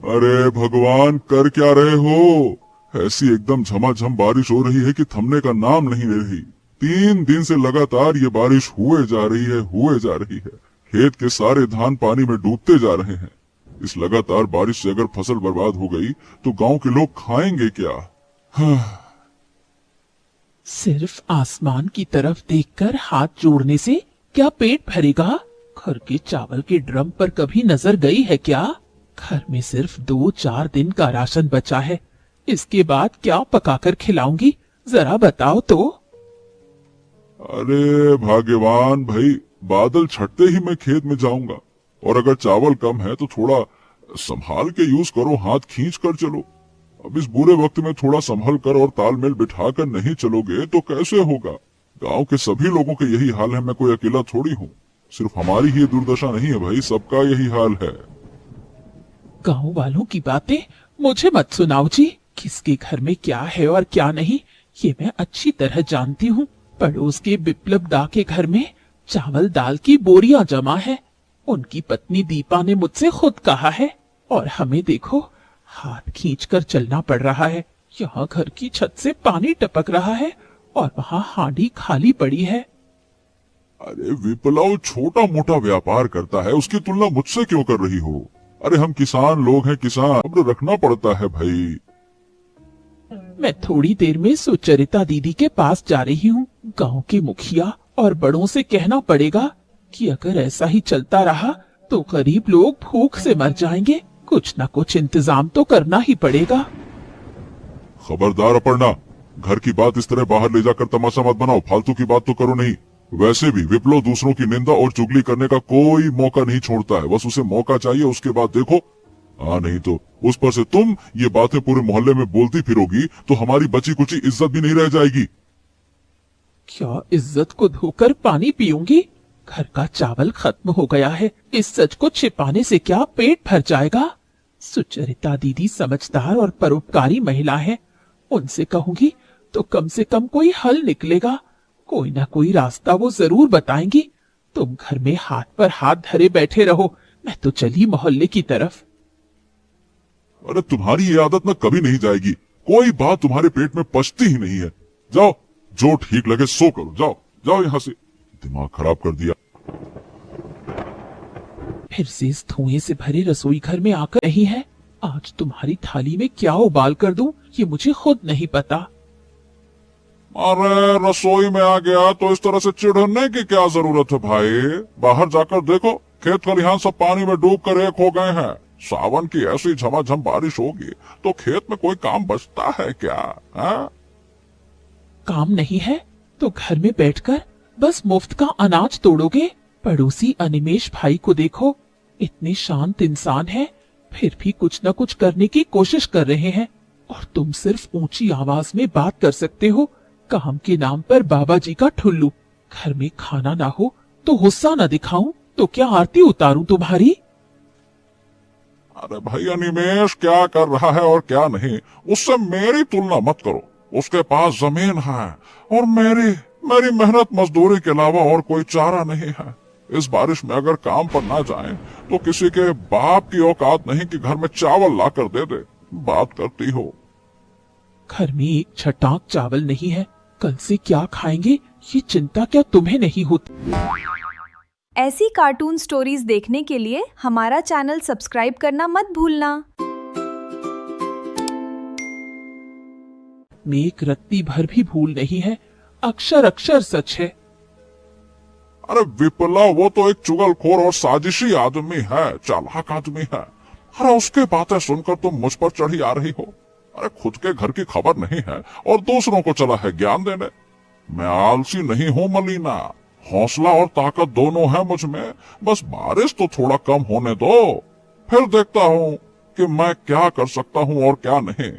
अरे भगवान, कर क्या रहे हो? ऐसी एकदम झमाझम बारिश हो रही है कि थमने का नाम नहीं ले रही। 3 दिन से लगातार ये बारिश हुए जा रही है। खेत के सारे धान पानी में डूबते जा रहे हैं। इस लगातार बारिश से अगर फसल बर्बाद हो गई तो गांव के लोग खाएंगे क्या? सिर्फ आसमान की तरफ देखकर हाथ जोड़ने से क्या पेट भरेगा? घर के चावल के ड्रम पर कभी नजर गई है क्या? घर में सिर्फ 2-4 दिन का राशन बचा है। इसके बाद क्या पकाकर खिलाऊंगी, जरा बताओ तो। अरे भाग्यवान भाई, बादल छटते ही मैं खेत में जाऊंगा। और अगर चावल कम है तो थोड़ा संभाल के यूज करो, हाथ खींच कर चलो। अब इस बुरे वक्त में थोड़ा संभल कर और तालमेल बिठाकर नहीं चलोगे तो कैसे होगा? गांव के सभी लोगों के यही हाल है, मैं कोई अकेला थोड़ी हूँ। सिर्फ हमारी ही दुर्दशा नहीं है भाई, सबका यही हाल है। गांव वालों की बातें मुझे मत सुनाओ जी। किसके घर में क्या है और क्या नहीं, ये मैं अच्छी तरह जानती हूँ। पड़ोस के बिप्लब दा के घर में चावल दाल की बोरियां जमा है। उनकी पत्नी दीपा ने मुझसे खुद कहा है। और हमें देखो, हाथ खींचकर चलना पड़ रहा है। यहाँ घर की छत से पानी टपक रहा है और वहाँ हांडी खाली पड़ी है। अरे विप्लव छोटा मोटा व्यापार करता है, उसकी तुलना मुझसे क्यों कर रही हो? अरे हम किसान लोग हैं, किसान अब रखना पड़ता है भाई। मैं थोड़ी देर में सुचरिता दीदी के पास जा रही हूँ। गांव के मुखिया और बड़ों से कहना पड़ेगा कि अगर ऐसा ही चलता रहा तो गरीब लोग भूख से मर जाएंगे। कुछ न कुछ इंतजाम तो करना ही पड़ेगा। खबरदार अपर्णा, घर की बात इस तरह बाहर ले जाकर तमाशा मत बनाओ। फालतू की बात तो करो नहीं। वैसे भी विप्लव दूसरों की निंदा और चुगली करने का कोई मौका नहीं छोड़ता है। बस उसे मौका चाहिए, उसके बाद देखो। नहीं तो उस पर से तुम ये बातें पूरे मोहल्ले में बोलती फिरोगी तो हमारी बची कुची इज्जत भी नहीं रह जाएगी। क्या इज्जत को धोकर पानी पीऊंगी? घर का चावल खत्म हो गया है। इस सच को छिपाने से क्या पेट भर जाएगा? सुचरिता दीदी समझदार और परोपकारी महिला है। उनसे कहूंगी तो कम से कम कोई हल निकलेगा। कोई ना कोई रास्ता वो जरूर बताएंगी। तुम घर में हाथ पर हाथ धरे बैठे रहो, मैं तो चली मोहल्ले की तरफ। अरे तुम्हारी ये आदत ना कभी नहीं जाएगी। कोई बात तुम्हारे पेट में पचती ही नहीं है। जाओ, जो ठीक लगे सो करो। जाओ जाओ यहाँ से, दिमाग खराब कर दिया। फिर से इस धुएं से भरे रसोई घर में आकर नहीं है। आज तुम्हारी थाली में क्या उबाल कर दूं, ये मुझे खुद नहीं पता। अरे रसोई में आ गया तो इस तरह से चिढ़ने की क्या जरूरत है भाई? बाहर जाकर देखो, खेत खलिहान सब पानी में डूब कर एक हो गए हैं। सावन की ऐसी झमाझम बारिश होगी तो खेत में कोई काम बचता है क्या? काम नहीं है तो घर में बैठकर बस मुफ्त का अनाज तोड़ोगे। पड़ोसी अनिमेश भाई को देखो, इतने शांत इंसान है, फिर भी कुछ न कुछ करने की कोशिश कर रहे हैं। और तुम सिर्फ ऊंची आवाज में बात कर सकते हो। काम के नाम पर बाबा जी का ठुल्लू। घर में खाना ना हो तो गुस्सा न दिखाऊं तो क्या आरती उतारूं तुम्हारी? अरे भाई, अनिमेश क्या कर रहा है और क्या नहीं, उससे मेरी तुलना मत करो। उसके पास जमीन है और मेरी मेहनत मजदूरी के अलावा और कोई चारा नहीं है। इस बारिश में अगर काम पर ना जाएं तो किसी के बाप की औकात नहीं कि घर में चावल ला कर दे दे। बात करती हो। घर में एक छटाक चावल नहीं है, कल से क्या खाएंगे ये चिंता क्या तुम्हें नहीं होती? ऐसी कार्टून स्टोरीज देखने के लिए हमारा चैनल सब्सक्राइब करना मत भूलना। में एक रत्ती भर भी भूल नहीं है, अक्षर अक्षर सच है। अरे विप्लव, वो तो एक चुगलखोर और साजिशी आदमी है, चालाक आदमी है। अरे उसकी बातें सुनकर तुम मुझ पर चढ़ी आ रही हो। अरे खुद के घर की खबर नहीं है और दूसरों को चला है ज्ञान देने। मैं आलसी नहीं हूँ मलीना, हौसला और ताकत दोनों है मुझ में। बस बारिश तो थोड़ा कम होने दो, फिर देखता हूँ कि मैं क्या कर सकता हूँ और क्या नहीं।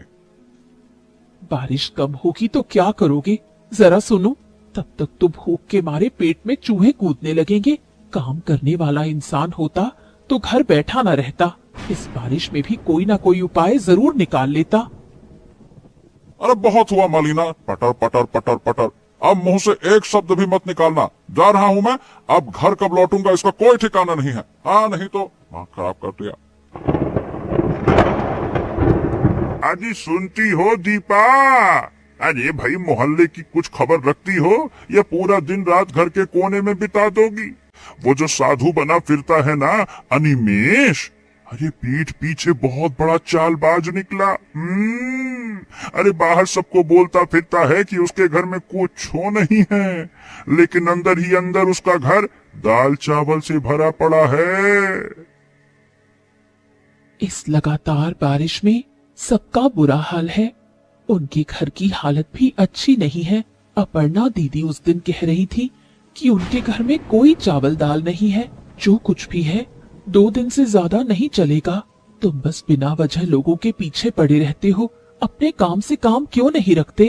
बारिश कम होगी तो क्या करोगे, जरा सुनो। तब तक तो भूख के मारे पेट में चूहे कूदने लगेंगे। काम करने वाला इंसान होता तो घर बैठा न रहता। इस बारिश में भी कोई ना कोई उपाय जरूर निकाल लेता। अरे बहुत हुआ मलीना, पटर पटर पटर पटर। अब मुंह से एक शब्द भी मत निकालना। जा रहा हूँ मैं, अब घर कब लौटूंगा इसका कोई ठिकाना नहीं है। नहीं तो दिमाग खराब कर दिया। अजी सुनती हो दीपा? अरे भाई मोहल्ले की कुछ खबर रखती हो या पूरा दिन रात घर के कोने में बिता दोगी? वो जो साधु बना फिरता है ना अनिमेष, अरे पीठ पीछे बहुत बड़ा चालबाज निकला। अरे बाहर सबको बोलता फिरता है कि उसके घर में कुछ हो नहीं है, लेकिन अंदर ही अंदर उसका घर दाल चावल से भरा पड़ा है। इस लगातार बारिश में सबका बुरा हाल है। उनके घर की हालत भी अच्छी नहीं है। अपर्णा दीदी उस दिन कह रही थी कि उनके घर में कोई चावल दाल नहीं है। जो कुछ भी है 2 दिन से ज्यादा नहीं चलेगा। तुम बस बिना वजह लोगों के पीछे पड़े रहते हो, अपने काम से काम क्यों नहीं रखते?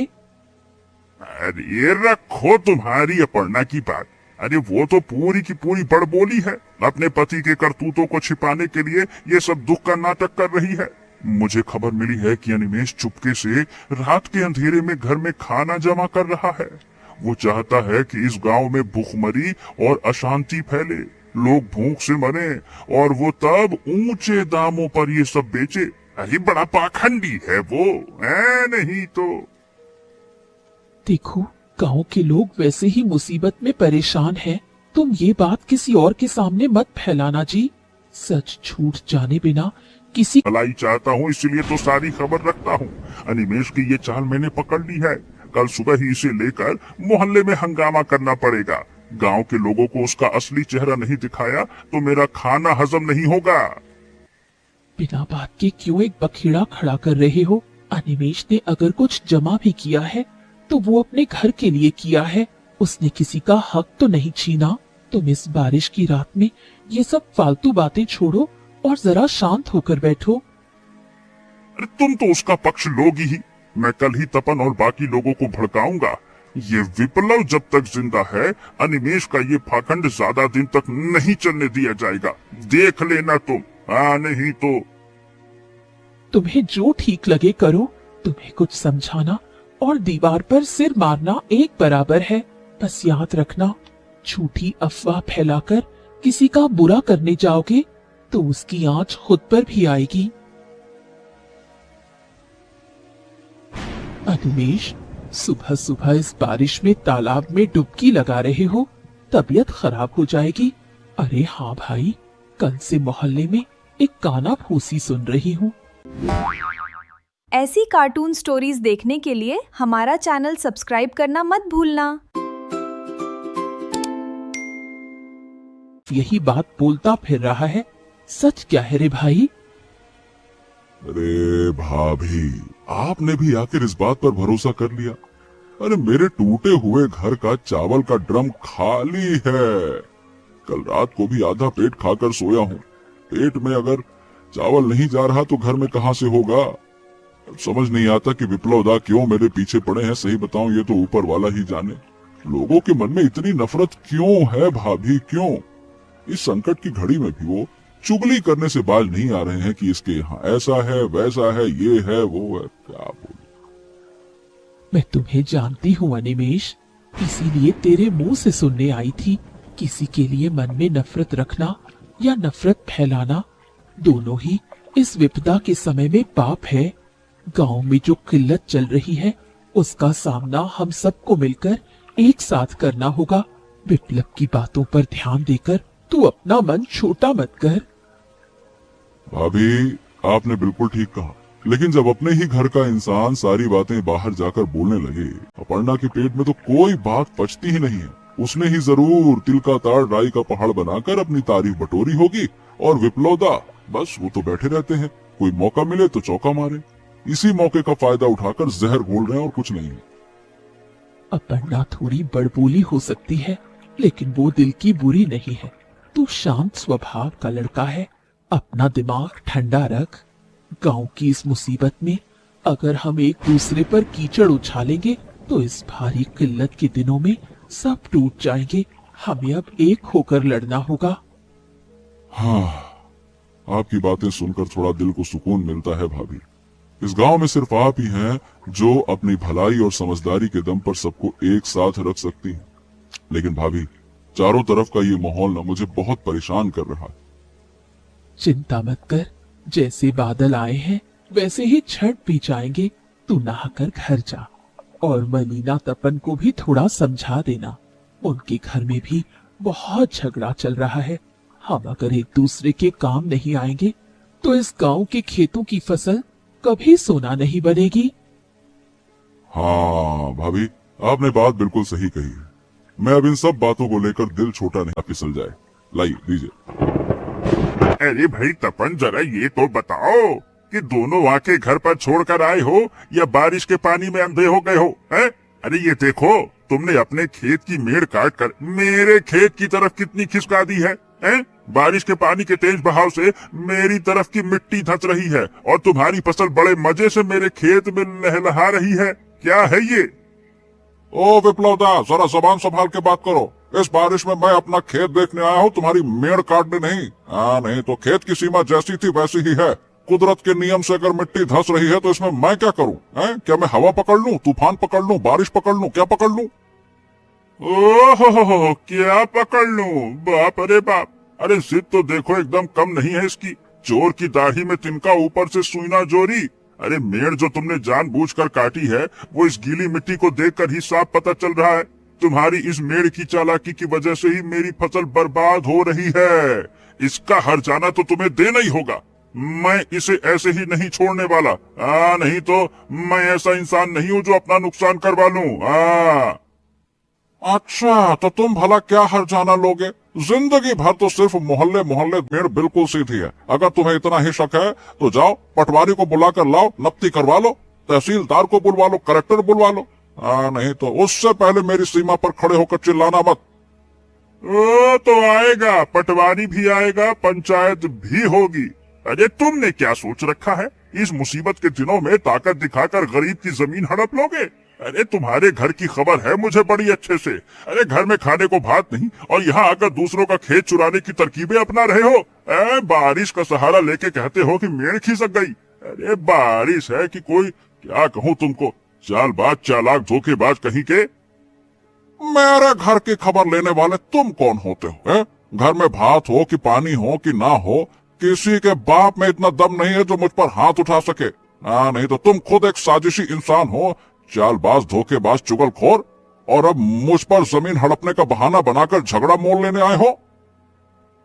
अरे रखो तुम्हारी अपर्णा की बात। अरे वो तो पूरी की पूरी बड़बोली है, अपने पति के करतूतों को छिपाने के लिए ये सब दुख का नाटक कर रही है। मुझे खबर मिली है कि अनिमेष चुपके से रात के अंधेरे में घर में खाना जमा कर रहा है। वो चाहता है कि इस गांव में भूखमरी और अशांति फैले, लोग भूख से मरे और वो तब ऊंचे दामों पर ये सब बेचे। अरे बड़ा पाखंडी है वो, है नहीं तो। देखो, गांव के लोग वैसे ही मुसीबत में परेशान हैं। तुम ये बात किसी और के सामने मत फैलाना जी। सच छूट जाने बिना किसी भलाई चाहता हूँ, इसीलिए तो सारी खबर रखता हूँ। अनिमेष की ये चाल मैंने पकड़ ली है। कल सुबह ही इसे लेकर मोहल्ले में हंगामा करना पड़ेगा। गांव के लोगों को उसका असली चेहरा नहीं दिखाया तो मेरा खाना हजम नहीं होगा। बिना बात के क्यों एक बखेड़ा खड़ा कर रहे हो? अनिमेष ने अगर कुछ जमा भी किया है तो वो अपने घर के लिए किया है। उसने किसी का हक तो नहीं छीना। तुम इस बारिश की रात में ये सब फालतू बातें छोड़ो और जरा शांत होकर बैठो। अरे तुम तो उसका पक्ष लोगी ही। मैं कल ही तपन और बाकी लोगों को भड़काऊंगा। ये विप्लव जब तक जिंदा है, अनिमेष का ये पाखंड ज्यादा दिन तक नहीं चलने दिया जाएगा। देख लेना तुम। हाँ नहीं तो। तुम्हें जो ठीक लगे करो। तुम्हें कुछ समझाना और दीवार पर सिर मारना एक बराबर है। बस याद रखना, झूठी अफवाह फैलाकर किसी का बुरा करने जाओगे तो उसकी आंच खुद पर भी आएगी। अनिमेष, सुबह सुबह इस बारिश में तालाब में डुबकी लगा रहे हो, तबीयत खराब हो जाएगी। अरे हाँ भाई, कल से मोहल्ले में एक काना फूसी सुन रही हूँ। ऐसी कार्टून स्टोरीज देखने के लिए हमारा चैनल सब्सक्राइब करना मत भूलना। यही बात बोलता फिर रहा है। सच क्या है रे भाई? अरे भाभी, आपने भी आखिर इस बात पर भरोसा कर लिया। अरे मेरे टूटे हुए घर का चावल का ड्रम खाली है। कल रात को भी आधा पेट खाकर सोया हूँ। पेट में अगर चावल नहीं जा रहा तो घर में कहाँ से होगा? समझ नहीं आता कि विप्लव दा क्यों मेरे पीछे पड़े हैं। सही बताऊं, ये तो ऊपर वाला ही जाने। लोगों के मन में इतनी नफरत क्यों है भाभी, क्यों? इस संकट की घड़ी में भी वो चुगली करने से बाज नहीं आ रहे हैं कि इसके यहाँ ऐसा है, वैसा है, ये है, वो है। क्या बोलूं? मैं तुम्हें जानती हूँ अनिमेष, इसीलिए तेरे मुंह से सुनने आई थी। किसी के लिए मन में नफरत रखना या नफरत फैलाना, दोनों ही इस विपदा के समय में पाप है। गांव में जो किल्लत चल रही है उसका सामना हम सबको मिलकर एक साथ करना होगा। विप्लव की बातों पर ध्यान देकर तू अपना मन छोटा मत कर। भाभी, आपने बिल्कुल ठीक कहा, लेकिन जब अपने ही घर का इंसान सारी बातें बाहर जाकर बोलने लगे, अपर्णा के पेट में तो कोई बात पचती ही नहीं है। उसने ही जरूर तिल का ताड़ राई का पहाड़ बनाकर अपनी तारीफ बटोरी होगी। और विप्लव दा, बस वो तो बैठे रहते हैं, कोई मौका मिले तो चौका मारे। इसी मौके का फायदा उठाकर जहर घोल रहे हैं और कुछ नहीं। अपर्णा थोड़ी बड़बोली हो सकती है, लेकिन वो दिल की बुरी नहीं है। तू शांत स्वभाव का लड़का है। अपना दिमाग ठंडा रख। गांव की इस मुसीबत में अगर हम एक दूसरे पर कीचड़ उछालेंगे तो इस भारी किल्लत के दिनों में सब टूट जाएंगे। हमें अब एक होकर लड़ना होगा। हाँ, आपकी बातें सुनकर थोड़ा दिल को सुकून मिलता है भाभी। इस गांव में सिर्फ आप ही हैं जो अपनी भलाई और समझदारी के दम पर सबको एक साथ रख सकती हैं। लेकिन भाभी, चारों तरफ का ये माहौल ना मुझे बहुत परेशान कर रहा है। चिंता मत कर, जैसे बादल आए हैं वैसे ही छठ भी जाएंगे। तू नहाकर घर जा और मलीना तपन को भी थोड़ा समझा देना। उनके घर में भी बहुत झगड़ा चल रहा है। हम अगर एक दूसरे के काम नहीं आएंगे तो इस गांव के खेतों की फसल कभी सोना नहीं बनेगी। हाँ भाभी, आपने बात बिल्कुल सही कही है। मैं अब इन सब बातों को लेकर दिल छोटा नहीं फिसल जाए। लाइए दीजिए। अरे भाई तपन, जरा ये तो बताओ कि दोनों आके घर पर छोड़कर आए हो या बारिश के पानी में अंधे हो गए हो, हैं? अरे ये देखो, तुमने अपने खेत की मेड़ काट कर मेरे खेत की तरफ कितनी खिसका दी है, हैं? बारिश के पानी के तेज बहाव से मेरी तरफ की मिट्टी धंस रही है और तुम्हारी फसल बड़े मजे से मेरे खेत में लहलहा रही है। क्या है ये? ओ विप्लव दा, जरा जबान संभाल के बात करो। इस बारिश में मैं अपना खेत देखने आया हूँ, तुम्हारी मेड़ काटने नहीं। हाँ, नहीं तो खेत की सीमा जैसी थी वैसी ही है। कुदरत के नियम से अगर मिट्टी धंस रही है तो इसमें मैं क्या करूँ? क्या मैं हवा पकड़ लूँ, तूफान पकड़ लूँ, बारिश पकड़ लूँ, क्या पकड़ लूँ? ओहो, क्या पकड़ लूं? बाप अरे बाप! अरे जिद तो देखो एकदम कम नहीं है इसकी। चोर की दाढ़ी में तिनका, ऊपर से सुईना जोरी। अरे मेड़ जो तुमने जानबूझकर काटी है वो इस गीली मिट्टी को देखकर ही साफ पता चल रहा है। तुम्हारी इस मेड़ की चालाकी की वजह से ही मेरी फसल बर्बाद हो रही है। इसका हर्जाना तो तुम्हें देना ही होगा। मैं इसे ऐसे ही नहीं छोड़ने वाला। नहीं तो मैं ऐसा इंसान नहीं हूँ जो अपना नुकसान करवा लूं। अच्छा, तो तुम भला क्या हर्जाना लोगे? जिंदगी भर तो सिर्फ मोहल्ले मोहल्ले मेड़ बिल्कुल सीधी है। अगर तुम्हें इतना ही शक है तो जाओ पटवारी को बुलाकर लाओ, नप्ती करवा लो, तहसीलदार को बुलवा लो, कलेक्टर बुलवा लो। नहीं तो उससे पहले मेरी सीमा पर खड़े होकर चिल्लाना मत। ओ तो आएगा, पटवारी भी आएगा, पंचायत भी होगी। अरे तुमने क्या सोच रखा है? इस मुसीबत के दिनों में ताकत दिखाकर गरीब की जमीन हड़प लोगे? अरे तुम्हारे घर की खबर है मुझे बड़ी अच्छे से। अरे घर में खाने को भात नहीं और यहाँ आकर दूसरों का खेत चुराने की तरकीबें अपना रहे हो। बारिश का सहारा लेके कहते हो कि मेड़ खिसक गई। अरे बारिश है कि कोई, क्या कहूँ तुमको, चालबाज, चालाक, धोखेबाज कहीं के। मेरे घर की खबर लेने वाले तुम कौन होते हो? घर में भात हो कि पानी हो कि ना हो, किसी के बाप में इतना दम नहीं है जो मुझ पर हाथ उठा सके। नहीं तो तुम खुद एक साजिशी इंसान हो, चालबाज, धोखेबाज, चुगलखोर, और अब मुझ पर जमीन हड़पने का बहाना बनाकर झगड़ा मोल लेने आए हो।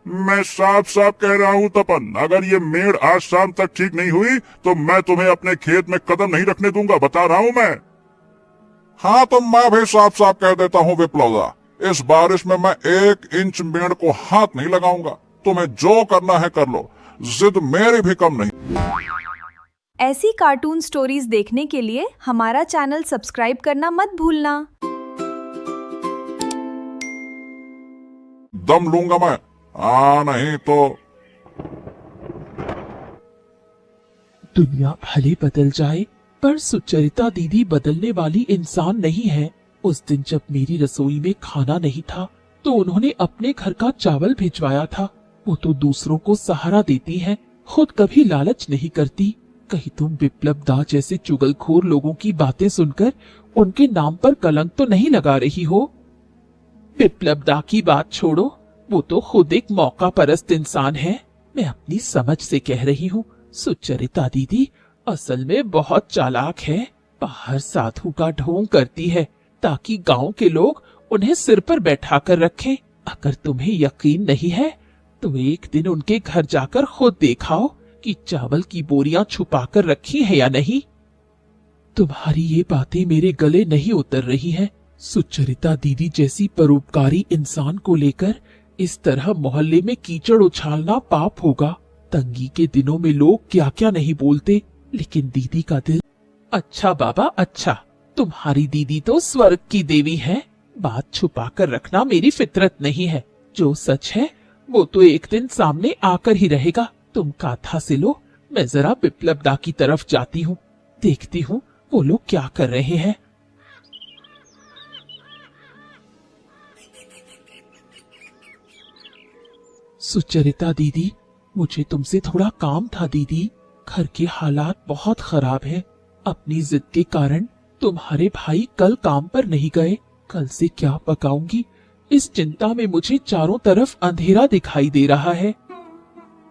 मैं साफ साफ कह रहा हूँ तपन, अगर ये मेड़ आज शाम तक ठीक नहीं हुई तो मैं तुम्हें अपने खेत में कदम नहीं रखने दूंगा, बता रहा हूँ मैं। हाँ, तो मैं भी साफ साफ कह देता हूँ विप्लवदा, इस बारिश में मैं 1 इंच मेड़ को हाथ नहीं लगाऊंगा। तुम्हें जो करना है कर लो, जिद मेरी भी कम नहीं। ऐसी कार्टून स्टोरीज देखने के लिए हमारा चैनल सब्सक्राइब करना मत भूलना। दम लूंगा मैं, नहीं तो। दुनिया भले बदल जाए पर सुचरिता दीदी बदलने वाली इंसान नहीं है। उस दिन जब मेरी रसोई में खाना नहीं था तो उन्होंने अपने घर का चावल भिजवाया था। वो तो दूसरों को सहारा देती है, खुद कभी लालच नहीं करती। कहीं तुम विप्लव दा जैसे चुगलखोर लोगों की बातें सुनकर उनके नाम पर कलंक तो नहीं लगा रही हो? विप्लव दा की बात छोड़ो, वो तो खुद एक मौका परस्त इंसान है। मैं अपनी समझ से कह रही हूँ, सुचरिता दीदी असल में बहुत चालाक है। बाहर साधु का ढोंग करती है ताकि गांव के लोग उन्हें सिर पर बैठा कर रखें। अगर तुम्हें यकीन नहीं है तो एक दिन उनके घर जाकर खुद देखाओ कि चावल की बोरियां छुपा कर रखी है या नहीं। तुम्हारी ये बातें मेरे गले नहीं उतर रही हैं। सुचरिता दीदी जैसी परोपकारी इंसान को लेकर इस तरह मोहल्ले में कीचड़ उछालना पाप होगा। तंगी के दिनों में लोग क्या क्या नहीं बोलते, लेकिन दीदी का दिल। अच्छा बाबा अच्छा, तुम्हारी दीदी तो स्वर्ग की देवी है। बात छुपा कर रखना मेरी फितरत नहीं है। जो सच है वो तो एक दिन सामने आकर ही रहेगा। तुम काथा से लो, मैं जरा विप्लव दा की तरफ जाती हूँ, देखती हूँ वो लोग क्या कर रहे हैं। सुचरिता दीदी, मुझे तुमसे थोड़ा काम था दीदी। घर के हालात बहुत खराब हैं। अपनी जिद के कारण तुम्हारे भाई कल काम पर नहीं गए। कल से क्या पकाऊंगी, इस चिंता में मुझे चारों तरफ अंधेरा दिखाई दे रहा है।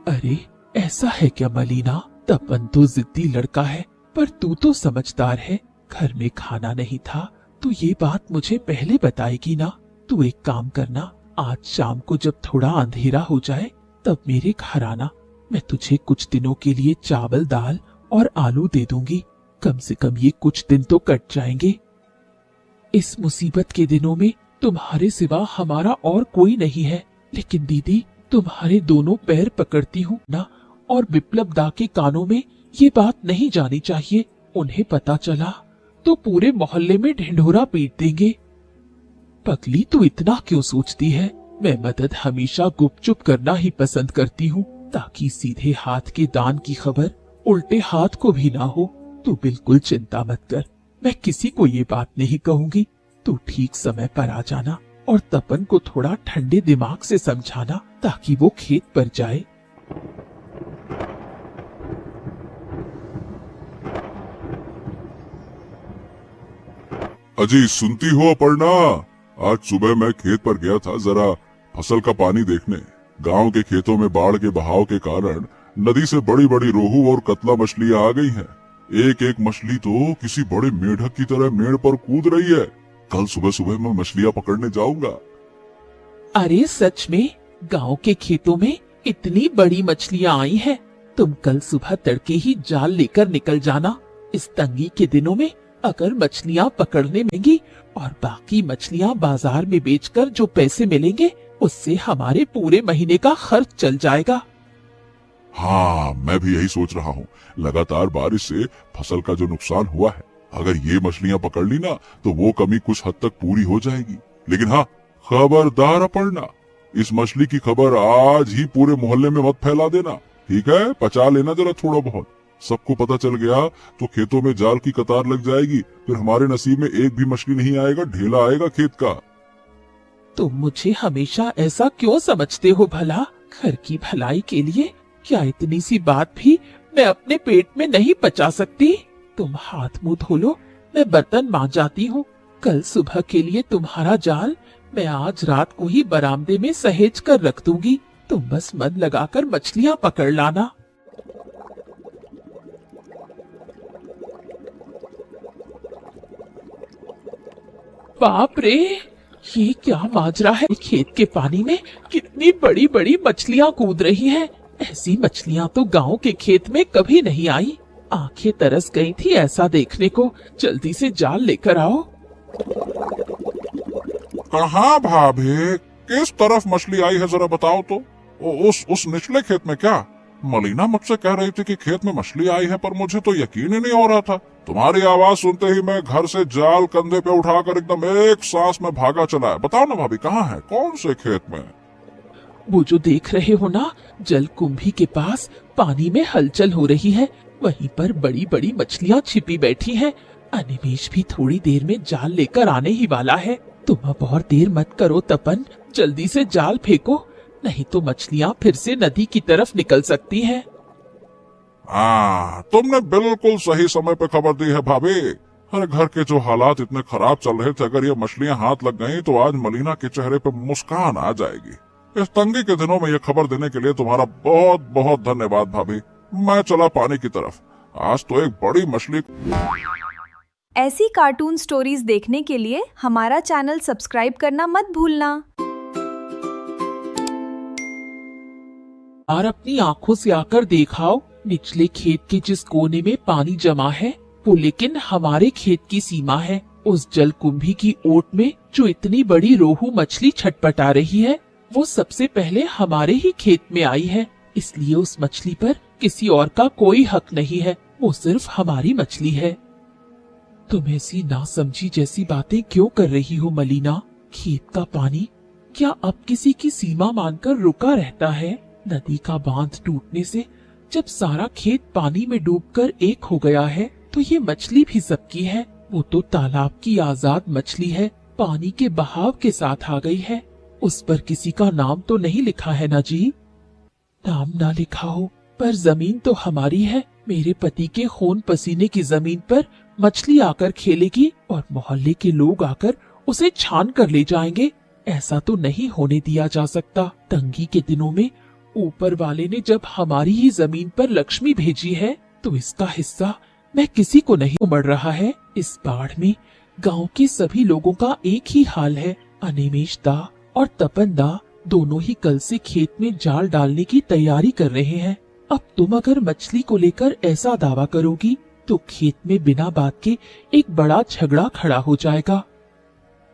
अरे ऐसा है क्या मलीना, तपन तो जिद्दी लड़का है, पर तू तो समझदार है। घर में खाना नहीं था तो ये बात मुझे पहले बताएगी ना। तू एक काम करना, आज शाम को जब थोड़ा अंधेरा हो जाए तब मेरे घर आना। मैं तुझे कुछ दिनों के लिए चावल, दाल और आलू दे दूंगी। कम से कम ये कुछ दिन तो कट जाएंगे। इस मुसीबत के दिनों में तुम्हारे सिवा हमारा और कोई नहीं है। लेकिन दीदी, तुम्हारे दोनों पैर पकड़ती हूँ ना, और विप्लव दा के कानों में ये बात नहीं जानी चाहिए। उन्हें पता चला तो पूरे मोहल्ले में ढिंढोरा पीट देंगे। पगली, तू इतना क्यों सोचती है? मैं मदद हमेशा गुपचुप करना ही पसंद करती हूँ, ताकि सीधे हाथ के दान की खबर उल्टे हाथ को भी ना हो। तू बिल्कुल चिंता मत कर, मैं किसी को ये बात नहीं कहूंगी। तू ठीक समय पर आ जाना और तपन को थोड़ा ठंडे दिमाग से समझाना, ताकि वो खेत पर जाए। अजी, सुनती हो अपर्णा? आज सुबह मैं खेत पर गया था जरा फसल का पानी देखने। गांव के खेतों में बाढ़ के बहाव के कारण नदी से बड़ी बड़ी रोहू और कतला मछलियां आ गई हैं। एक एक मछली तो किसी बड़े मेढक की तरह मेड़ पर कूद रही है। कल सुबह सुबह मैं मछलियां पकड़ने जाऊंगा। अरे सच में? गांव के खेतों में इतनी बड़ी मछलियां आई हैं? तुम कल सुबह तड़के ही जाल लेकर निकल जाना। इस तंगी के दिनों में अगर मछलियां पकड़ने मिलेंगी और बाकी मछलियां बाजार में बेचकर जो पैसे मिलेंगे, उससे हमारे पूरे महीने का खर्च चल जाएगा। हाँ, मैं भी यही सोच रहा हूँ। लगातार बारिश से फसल का जो नुकसान हुआ है, अगर ये मछलियां पकड़ ली ना तो वो कमी कुछ हद तक पूरी हो जाएगी। लेकिन हाँ, खबरदार अपर्णा, इस मछली की खबर आज ही पूरे मोहल्ले में मत फैला देना, ठीक है? पचा लेना जरा थोड़ा बहुत। सबको पता चल गया तो खेतों में जाल की कतार लग जाएगी। फिर हमारे नसीब में एक भी मछली नहीं आएगा, ढेला आएगा खेत का। तुम मुझे हमेशा ऐसा क्यों समझते हो भला? घर की भलाई के लिए क्या इतनी सी बात भी मैं अपने पेट में नहीं पचा सकती? तुम हाथ मुंह धो लो, मैं बर्तन मांज जाती हूँ। कल सुबह के लिए तुम्हारा जाल मैं आज रात को ही बरामदे में सहेज कर रख दूंगी। तुम बस मन लगाकर मछलियां पकड़ लाना। बाप रे, ये क्या माजरा है? खेत के पानी में कितनी बड़ी बड़ी मछलियां कूद रही हैं। ऐसी मछलियां तो गांव के खेत में कभी नहीं आई। आंखें तरस गई थी ऐसा देखने को। जल्दी से जाल लेकर आओ। कहाँ भाभी? किस तरफ मछली आई है जरा बताओ तो। उस निचले खेत में क्या? मलीना मुझसे कह रही थी कि खेत में मछली आई है, पर मुझे तो यकीन ही नहीं हो रहा था। तुम्हारी आवाज सुनते ही मैं घर से जाल कंधे पे उठाकर एकदम एक सांस में भागा चला है। बताओ ना भाभी, कहाँ है? कौन से खेत में? वो जो देख रहे हो ना, जल कुंभी के पास पानी में हलचल हो रही है। वहीं पर बड़ी बड़ी मछलियां छिपी बैठी हैं। अनिमेष भी थोड़ी देर में जाल लेकर आने ही वाला है। तुम अब और देर मत करो तपन, जल्दी से जाल फेंको, नहीं तो मछलियां फिर से नदी की तरफ निकल सकती हैं। हाँ, तुमने बिल्कुल सही समय पे खबर दी है भाभी। अरे घर के जो हालात इतने खराब चल रहे थे, अगर ये मछलियां हाथ लग गईं तो आज मलीना के चेहरे पे मुस्कान आ जाएगी। इस तंगी के दिनों में ये खबर देने के लिए तुम्हारा बहुत बहुत धन्यवाद भाभी। मैं चला पानी की तरफ। आज तो एक बड़ी मछली। ऐसी कार्टून स्टोरीज देखने के लिए हमारा चैनल सब्सक्राइब करना मत भूलना। और अपनी आंखों से आकर देखाओ, निचले खेत के जिस कोने में पानी जमा है वो लेकिन हमारे खेत की सीमा है। उस जल कुंभी की ओट में जो इतनी बड़ी रोहू मछली छटपटा रही है, वो सबसे पहले हमारे ही खेत में आई है। इसलिए उस मछली पर किसी और का कोई हक नहीं है, वो सिर्फ हमारी मछली है। तुम ऐसी नासमझी जैसी बातें क्यों कर रही हो मलीना? खेत का पानी क्या अब किसी की सीमा मानकर रुका रहता है? नदी का बांध टूटने से जब सारा खेत पानी में डूबकर एक हो गया है, तो ये मछली भी सबकी है। वो तो तालाब की आजाद मछली है, पानी के बहाव के साथ आ गई है। उस पर किसी का नाम तो नहीं लिखा है ना जी? नाम ना लिखा हो पर जमीन तो हमारी है। मेरे पति के खून पसीने की जमीन पर मछली आकर खेलेगी और मोहल्ले के लोग आकर उसे छान कर ले जाएंगे। ऐसा तो नहीं होने दिया जा सकता। तंगी के दिनों में ऊपर वाले ने जब हमारी ही जमीन पर लक्ष्मी भेजी है तो इसका हिस्सा मैं किसी को नहीं उमड़ रहा है। इस बाढ़ में गांव के सभी लोगों का एक ही हाल है। अनिमेश दा और तपन दा दोनों ही कल से खेत में जाल डालने की तैयारी कर रहे हैं। अब तुम अगर मछली को लेकर ऐसा दावा करोगी तो खेत में बिना बात के एक बड़ा झगड़ा खड़ा हो जाएगा।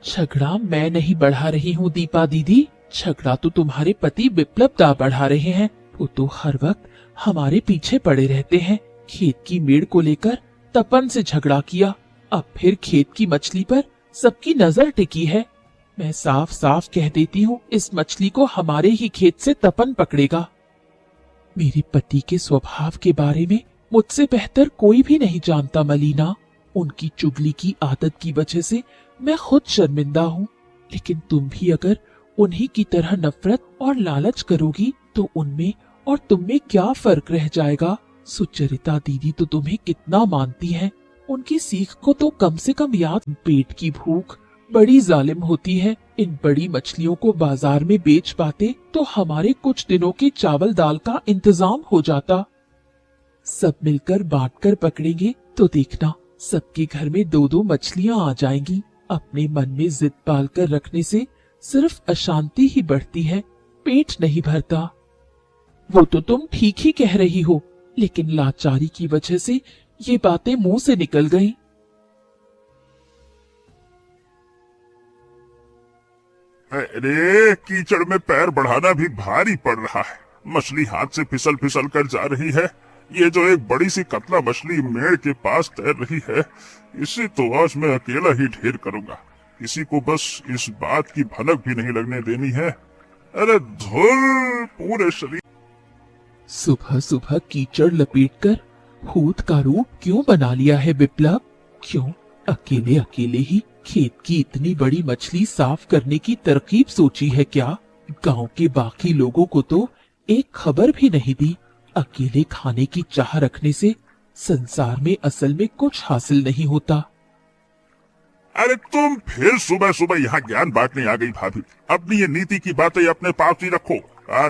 झगड़ा मैं नहीं बढ़ा रही हूँ दीपा दीदी, झगड़ा तो तुम्हारे पति विप्लव दा बढ़ा रहे हैं। वो तो हर वक्त हमारे पीछे पड़े रहते हैं। खेत की मेड़ को लेकर तपन से झगड़ा किया, अब फिर खेत की मछली पर सबकी नजर टिकी है। मैं साफ साफ कह देती हूँ, इस मछली को हमारे ही खेत से तपन पकड़ेगा। मेरे पति के स्वभाव के बारे में मुझसे बेहतर कोई भी नहीं जानता मलीना। उनकी चुगली की आदत की वजह से मैं खुद शर्मिंदा हूँ, लेकिन तुम भी अगर उन्हीं की तरह नफरत और लालच करोगी तो उनमें और तुम में क्या फर्क रह जाएगा। सुचरिता दीदी तो तुम्हें कितना मानती हैं, उनकी सीख को तो कम से कम याद। पेट की भूख बड़ी जालिम होती है। इन बड़ी मछलियों को बाजार में बेच पाते तो हमारे कुछ दिनों के चावल दाल का इंतजाम हो जाता। सब मिलकर बांटकर पकड़ेंगे तो देखना सबके घर में 2-2 मछलियां आ जाएंगी। अपने मन में जिद पाल कर रखने से सिर्फ अशांति ही बढ़ती है, पेट नहीं भरता। वो तो तुम ठीक ही कह रही हो, लेकिन लाचारी की वजह से ये बातें मुंह से निकल गईं। अरे कीचड़ में पैर बढ़ाना भी भारी पड़ रहा है। मछली हाथ से फिसल फिसल कर जा रही है। ये जो एक बड़ी सी कतला मछली मेड़ के पास तैर रही है, इसे तो आज मैं अकेला ही ढेर करूंगा। किसी को बस इस बात की भनक भी नहीं लगने देनी है। अरे धुर पूरे शरीर। सुबह सुबह कीचड़ लपेटकर भूत का रूप क्यों बना लिया है विप्लव? क्यों अकेले अकेले ही खेत की इतनी बड़ी मछली साफ करने की तरकीब सोची है क्या? गांव के बाकी लोगों को तो एक खबर भी नहीं दी। अकेले खाने की चाह रखने से संसार में असल में कुछ हासिल नहीं होता। अरे तुम फिर सुबह सुबह यहाँ ज्ञान बांटने आ गई भाभी। अपनी ये नीति की बातें अपने पास ही रखो।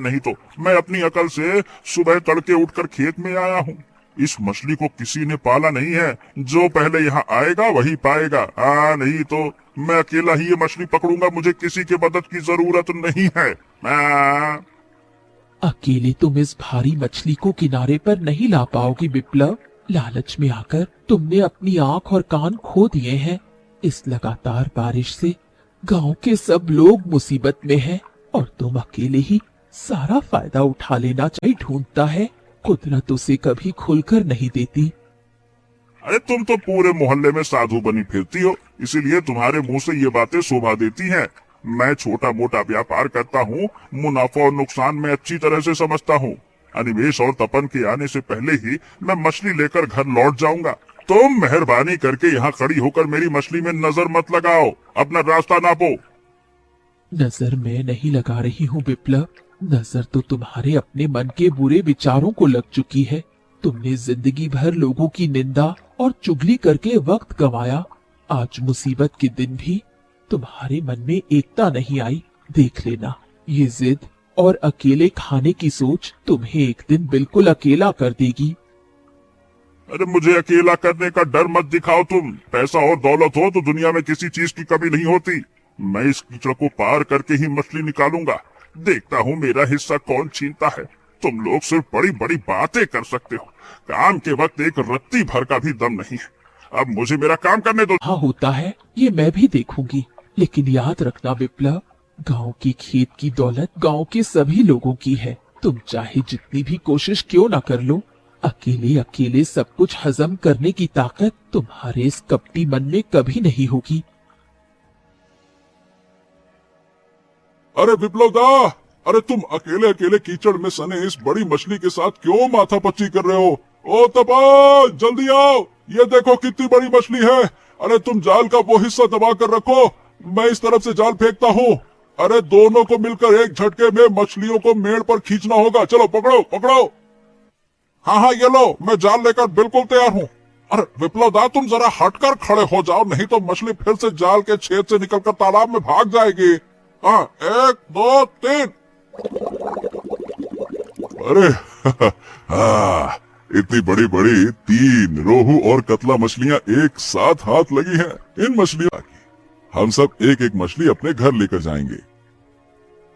नहीं तो मैं अपनी अकल से सुबह तड़के उठकर खेत में आया हूँ। इस मछली को किसी ने पाला नहीं है। जो पहले यहाँ आएगा वही पाएगा। नहीं तो मैं अकेला ही ये मछली पकड़ूंगा। मुझे किसी की मदद की जरूरत नहीं है। अकेले तुम इस भारी मछली को किनारे पर नहीं ला पाओगी विप्लव। लालच में आकर तुमने अपनी आंख और कान खो दिए हैं। इस लगातार बारिश से गांव के सब लोग मुसीबत में हैं और तुम अकेले ही सारा फायदा उठा लेना चाहिए ढूंढता है। कुदरत उसे कभी खुलकर नहीं देती। अरे तुम तो पूरे मोहल्ले में साधु बनी फिरती हो, इसीलिए तुम्हारे मुंह से ये बातें शोभा देती हैं। मैं छोटा मोटा व्यापार करता हूँ, मुनाफा और नुकसान मैं अच्छी तरह से समझता हूँ। अनिमेश और तपन के आने से पहले ही मैं मछली लेकर घर लौट जाऊंगा। तुम मेहरबानी करके यहाँ खड़ी होकर मेरी मछली में नजर मत लगाओ, अपना रास्ता नापो। नजर मैं नहीं लगा रही हूँ विप्लव, नजर तो तुम्हारे अपने मन के बुरे विचारों को लग चुकी है। तुमने जिंदगी भर लोगों की निंदा और चुगली करके वक्त गंवाया। आज मुसीबत के दिन भी तुम्हारे मन में एकता नहीं आई। देख लेना, ये जिद और अकेले खाने की सोच तुम्हें एक दिन बिल्कुल अकेला कर देगी। अरे मुझे अकेला करने का डर मत दिखाओ तुम। पैसा और दौलत हो तो दुनिया में किसी चीज की कमी नहीं होती। मैं इस कीचड़ को पार करके ही मछली निकालूंगा। देखता हूँ मेरा हिस्सा कौन छीनता है। तुम लोग सिर्फ बड़ी बड़ी बातें कर सकते हो, काम के वक्त एक रत्ती भर का भी दम नहीं है। अब मुझे मेरा काम करने दो। हाँ होता है, ये मैं भी देखूंगी, लेकिन याद रखना विप्लव, गांव की खेत की दौलत गांव के सभी लोगों की है। तुम चाहे जितनी भी कोशिश क्यों ना कर लो, अकेले अकेले सब कुछ हजम करने की ताकत तुम्हारे इस कपटी मन में कभी नहीं होगी। अरे विप्लव दा, अरे तुम अकेले अकेले कीचड़ में सने इस बड़ी मछली के साथ क्यों माथापच्ची कर रहे हो? ओ तपा, जल्दी आओ, ये देखो कितनी बड़ी मछली है। अरे तुम जाल का वो हिस्सा दबा कर रखो, मैं इस तरफ से जाल फेंकता हूँ। अरे दोनों को मिलकर एक झटके में मछलियों को मेड़ पर खींचना होगा। चलो पकड़ो पकड़ो। हाँ ये लो, मैं जाल लेकर बिल्कुल तैयार हूँ। अरे विप्लव दा, तुम जरा हटकर खड़े हो जाओ, नहीं तो मछली फिर से जाल के छेद से निकलकर तालाब में भाग जाएगी। 1 2 3। अरे इतनी बड़ी बड़ी 3 रोहू और कतला मछलियां एक साथ हाथ लगी हैं। इन मछलियों की हम सब एक एक मछली अपने घर लेकर जाएंगे।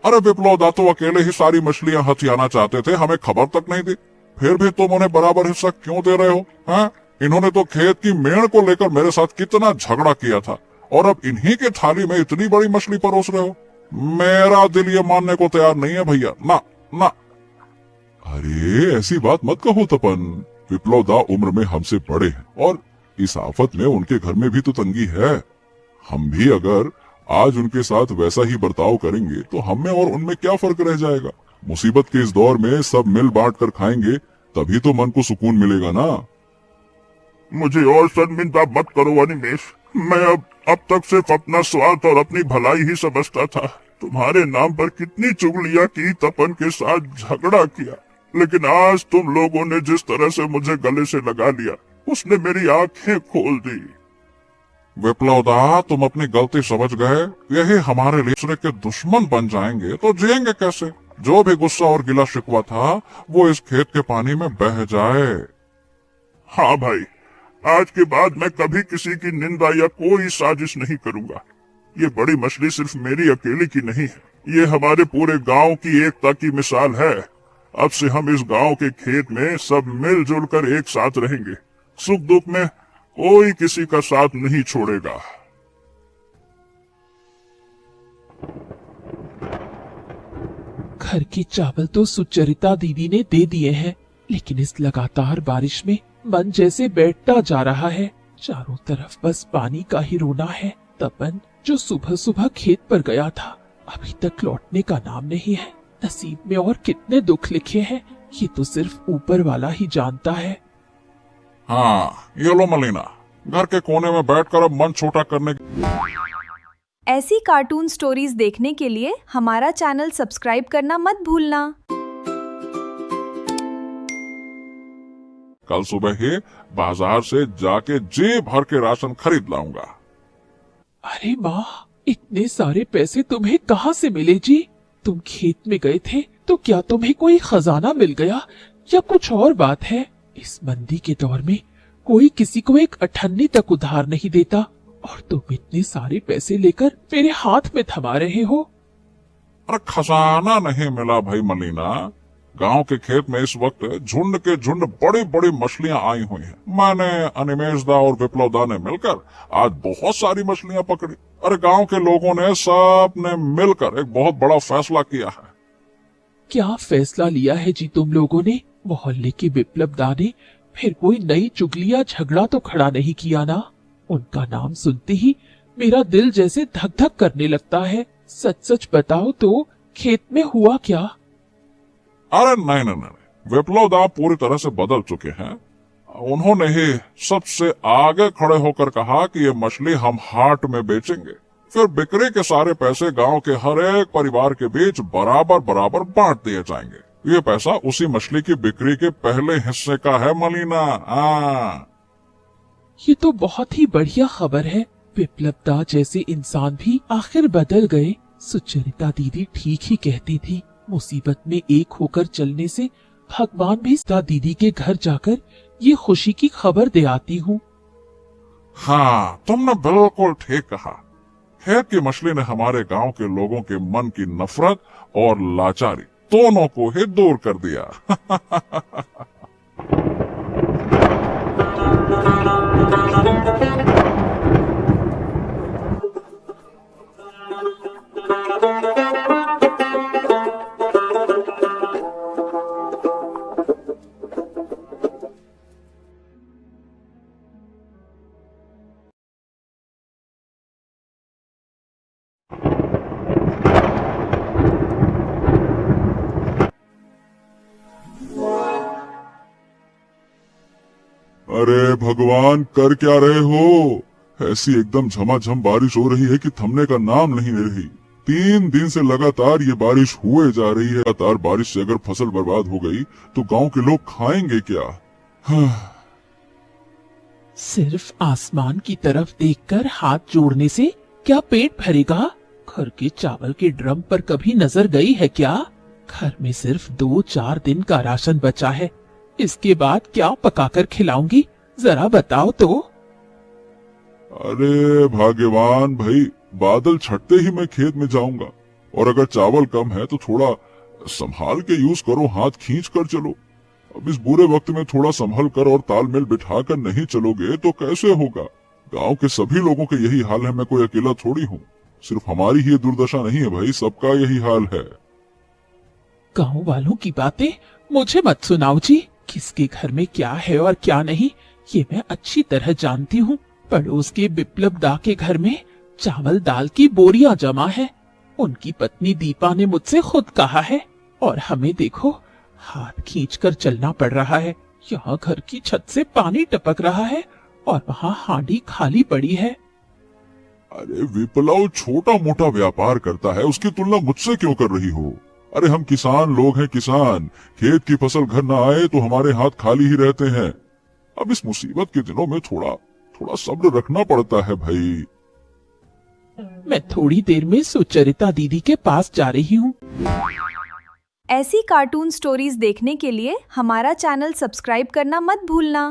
अरे विप्लव दा तो अकेले ही सारी मछलियां हथियाना चाहते थे, हमें खबर तक नहीं दी। फिर भी तुम उन्हें बराबर हिस्सा क्यों दे रहे हो? हैं? इन्होंने तो खेत की मेड़ को लेकर मेरे साथ कितना झगड़ा किया था, और अब इन्हीं की थाली में इतनी बड़ी मछली परोस रहे हो। मेरा दिल ये मानने को तैयार नहीं है भैया, ना ना। अरे ऐसी बात मत कहो तपन, विप्लव दा उम्र में हमसे बड़े हैं और इस आफत में उनके घर में भी तो तंगी है। हम भी अगर आज उनके साथ वैसा ही बर्ताव करेंगे तो हम में और उनमें क्या फर्क रह जाएगा? मुसीबत के इस दौर में सब मिल बांट कर खाएंगे, तभी तो मन को सुकून मिलेगा ना। मुझे और शर्मिंदा मत करो अनिमेष। मैं अब तक सिर्फ अपना स्वार्थ और अपनी भलाई ही समझता था। तुम्हारे नाम पर कितनी चुगलियां की, तपन के साथ झगड़ा किया, लेकिन आज तुम लोगों ने जिस तरह से मुझे गले से लगा लिया, उसने मेरी आंखें खोल दी। विप्लव दा, तुम अपनी गलती समझ गए। यही हमारे लिए दूसरे के दुश्मन बन जाएंगे तो जिएंगे कैसे? जो भी गुस्सा और गिला शिकवा था वो इस खेत के पानी में बह जाए। हाँ भाई, आज के बाद मैं कभी किसी की निंदा या कोई साजिश नहीं करूंगा। ये बड़ी मछली सिर्फ मेरी अकेली की नहीं है, ये हमारे पूरे गांव की एकता की मिसाल है। अब से हम इस गांव के खेत में सब मिलजुल कर एक साथ रहेंगे। सुख दुख में कोई किसी का साथ नहीं छोड़ेगा। घर के चावल तो सुचरिता दीदी ने दे दिए हैं, लेकिन इस लगातार बारिश में मन जैसे बैठता जा रहा है। चारों तरफ बस पानी का ही रोना है। तपन जो सुबह सुबह खेत पर गया था, अभी तक लौटने का नाम नहीं है। नसीब में और कितने दुख लिखे हैं, ये तो सिर्फ ऊपर वाला ही जानता है। हाँ, ये लो मलीना, घर के कोने में बैठकर अब मन छोटा करने। ऐसी कार्टून स्टोरीज देखने के लिए हमारा चैनल सब्सक्राइब करना मत भूलना। कल सुबह ही बाजार से जाके जी भर के राशन खरीद लाऊंगा। अरे माँ, इतने सारे पैसे तुम्हें कहाँ से मिले जी? तुम खेत में गए थे तो क्या तुम्हें कोई खजाना मिल गया या कुछ और बात है? इस मंदी के दौर में कोई किसी को एक अठन्नी तक उधार नहीं देता, और तुम इतने सारे पैसे लेकर मेरे हाथ में थमा रहे हो। अरे खजाना नहीं मिला भाई मलीना, गांव के खेत में इस वक्त झुंड के झुंड बड़ी बड़ी मछलियां आई हुई हैं। मैंने, अनिमेष दा और विप्लव दा ने मिलकर आज बहुत सारी मछलियां पकड़ी। अरे गांव के लोगों ने सब ने मिलकर एक बहुत बड़ा फैसला किया है। क्या फैसला लिया है जी तुम लोगों ने? मोहल्ले के विप्लव दा ने फिर कोई नई चुगलियां झगड़ा तो खड़ा नहीं किया ना? उनका नाम सुनते ही मेरा दिल जैसे धक धक करने लगता है। सच सच बताओ तो खेत में हुआ क्या? अरे नहीं नहीं नहीं, विप्लव दा पूरी तरह से बदल चुके हैं। उन्होंने ही सबसे आगे खड़े होकर कहा कि ये मछली हम हाट में बेचेंगे, फिर बिक्री के सारे पैसे गांव के हर एक परिवार के बीच बराबर बराबर बांट दिए जाएंगे। ये पैसा उसी मछली की बिक्री के पहले हिस्से का है मलीना। ये तो बहुत ही बढ़िया खबर है। विप्लव दा जैसे इंसान भी आखिर बदल गए। सुचरिता दीदी ठीक ही कहती थी, मुसीबत में एक होकर चलने से भगवान भी दा दीदी के घर जाकर ये खुशी की खबर दे आती हूँ। हाँ, तुमने बिल्कुल ठीक कहा। खेत की मछली ने हमारे गांव के लोगों के मन की नफरत और लाचारी दोनों को ही दूर कर दिया। अरे भगवान, कर क्या रहे हो? ऐसी एकदम झमाझम बारिश हो रही है कि थमने का नाम नहीं ले रही। 3 दिन से लगातार ये बारिश हुए जा रही है। लगातार बारिश से अगर फसल बर्बाद हो गई तो गांव के लोग खाएंगे क्या? सिर्फ आसमान की तरफ देखकर हाथ जोड़ने से क्या पेट भरेगा? घर के चावल के ड्रम पर कभी नजर गई है क्या? घर में सिर्फ 2-4 दिन का राशन बचा है। इसके बाद क्या पकाकर खिलाऊंगी, जरा बताओ तो। अरे भाग्यवान भाई, बादल छटते ही मैं खेत में जाऊंगा। और अगर चावल कम है तो थोड़ा संभाल के यूज करो, हाथ खींच कर चलो। अब इस बुरे वक्त में थोड़ा संभल कर और तालमेल बिठा कर नहीं चलोगे तो कैसे होगा। गांव के सभी लोगों के यही हाल है, मैं कोई अकेला थोड़ी हूँ। सिर्फ हमारी ही ये दुर्दशा नहीं है भाई, सबका यही हाल है। गांव वालों की बातें मुझे मत सुनाओ जी। किसके घर में क्या है और क्या नहीं, ये मैं अच्छी तरह जानती हूँ। पड़ोस के बिप्लब दा के घर में चावल दाल की बोरियां जमा है। उनकी पत्नी दीपा ने मुझसे खुद कहा है। और हमें देखो, हाथ खींचकर चलना पड़ रहा है। यहाँ घर की छत से पानी टपक रहा है और वहाँ हांडी खाली पड़ी है। अरे विपला, वो छोटा मोटा व्यापार करता है, उसकी तुलना मुझसे क्यों कर रही हो। अरे हम किसान लोग हैं, किसान। खेत की फसल घर ना आए तो हमारे हाथ खाली ही रहते हैं। अब इस मुसीबत के दिनों में थोड़ा सब्र रखना पड़ता है भाई। मैं थोड़ी देर में सुचरिता दीदी के पास जा रही हूँ। ऐसी कार्टून स्टोरीज देखने के लिए हमारा चैनल सब्सक्राइब करना मत भूलना।